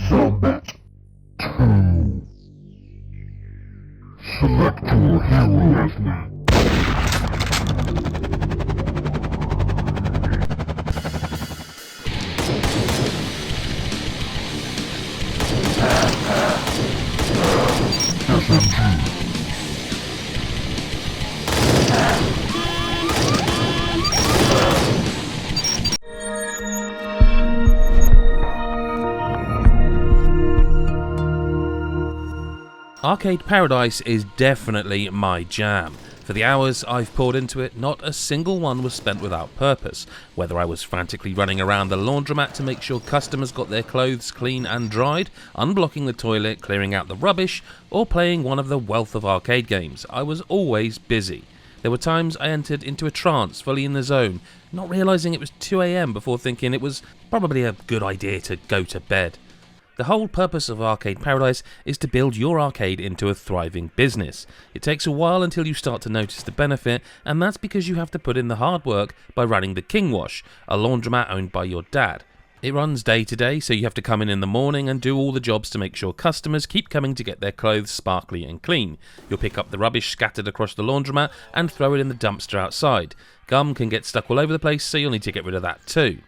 Laundromat 2. Select your hero as me. SMG. Arcade Paradise is definitely my jam. For the hours I've poured into it, not a single one was spent without purpose, whether I was frantically running around the laundromat to make sure customers got their clothes clean and dried, unblocking the toilet, clearing out the rubbish, or playing one of the wealth of arcade games. I was always busy. There were times I entered into a trance, fully in the zone, not realising it was 2 AM before thinking it was probably a good idea to go to bed. The whole purpose of Arcade Paradise is to build your arcade into a thriving business. It takes a while until you start to notice the benefit, and that's because you have to put in the hard work by running the King Wash, a laundromat owned by your dad. It runs day to day, so you have to come in the morning and do all the jobs to make sure customers keep coming to get their clothes sparkly and clean. You'll pick up the rubbish scattered across the laundromat and throw it in the dumpster outside. Gum can get stuck all over the place, so you'll need to get rid of that too.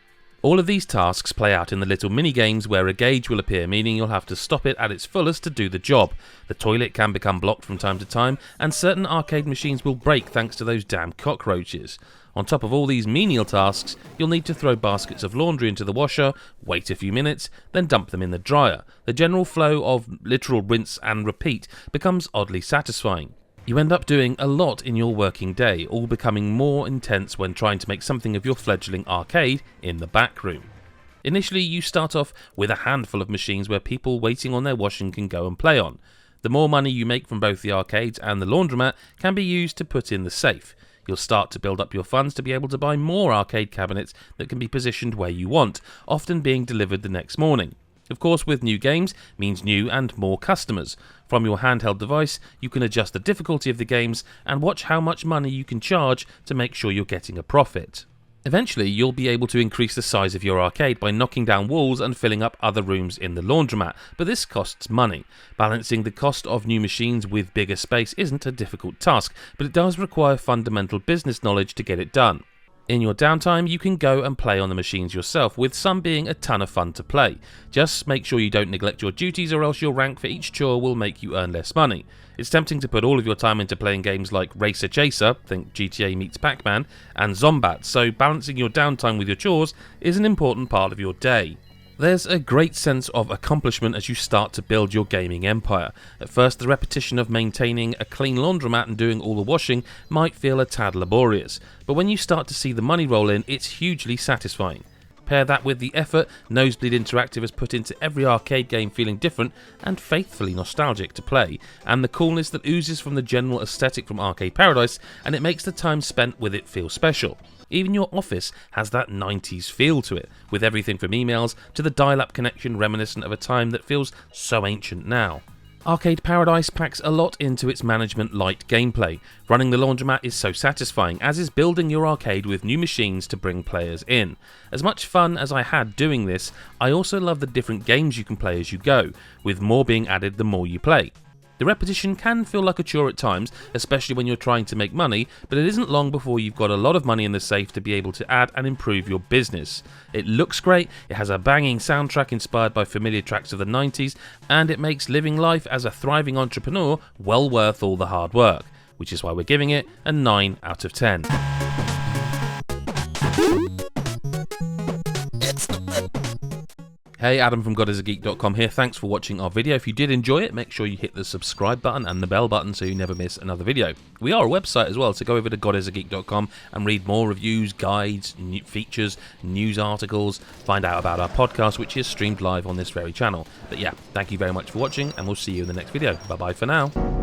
All of these tasks play out in the little mini-games where a gauge will appear, meaning you'll have to stop it at its fullest to do the job. The toilet can become blocked from time to time, and certain arcade machines will break thanks to those damn cockroaches. On top of all these menial tasks, you'll need to throw baskets of laundry into the washer, wait a few minutes, then dump them in the dryer. The general flow of literal rinse and repeat becomes oddly satisfying. You end up doing a lot in your working day, all becoming more intense when trying to make something of your fledgling arcade in the back room. Initially, you start off with a handful of machines where people waiting on their washing can go and play on. The more money you make from both the arcades and the laundromat can be used to put in the safe. You'll start to build up your funds to be able to buy more arcade cabinets that can be positioned where you want, often being delivered the next morning. Of course, with new games means new and more customers. From your handheld device, you can adjust the difficulty of the games and watch how much money you can charge to make sure you're getting a profit. Eventually, you'll be able to increase the size of your arcade by knocking down walls and filling up other rooms in the laundromat, but this costs money. Balancing the cost of new machines with bigger space isn't a difficult task, but it does require fundamental business knowledge to get it done. In your downtime, you can go and play on the machines yourself, with some being a ton of fun to play. Just make sure you don't neglect your duties, or else your rank for each chore will make you earn less money. It's tempting to put all of your time into playing games like Racer Chaser, think GTA meets Pac-Man, and Zombat, so balancing your downtime with your chores is an important part of your day. There's a great sense of accomplishment as you start to build your gaming empire. At first, the repetition of maintaining a clean laundromat and doing all the washing might feel a tad laborious, but when you start to see the money roll in, it's hugely satisfying. Pair that with the effort Nosebleed Interactive has put into every arcade game feeling different and faithfully nostalgic to play, and the coolness that oozes from the general aesthetic from Arcade Paradise, and it makes the time spent with it feel special. Even your office has that 90s feel to it, with everything from emails to the dial-up connection reminiscent of a time that feels so ancient now. Arcade Paradise packs a lot into its management-lite gameplay. Running the laundromat is so satisfying, as is building your arcade with new machines to bring players in. As much fun as I had doing this, I also love the different games you can play as you go, with more being added the more you play. The repetition can feel like a chore at times, especially when you're trying to make money, but it isn't long before you've got a lot of money in the safe to be able to add and improve your business. It looks great, it has a banging soundtrack inspired by familiar tracks of the 90s, and it makes living life as a thriving entrepreneur well worth all the hard work, which is why we're giving it a 9 out of 10. Hey, Adam from GodIsAGeek.com here. Thanks for watching our video. If you did enjoy it, make sure you hit the subscribe button and the bell button so you never miss another video. We are a website as well, so go over to GodIsAGeek.com and read more reviews, guides, new features, news articles, find out about our podcast, which is streamed live on this very channel. But yeah, thank you very much for watching, and we'll see you in the next video. Bye-bye for now.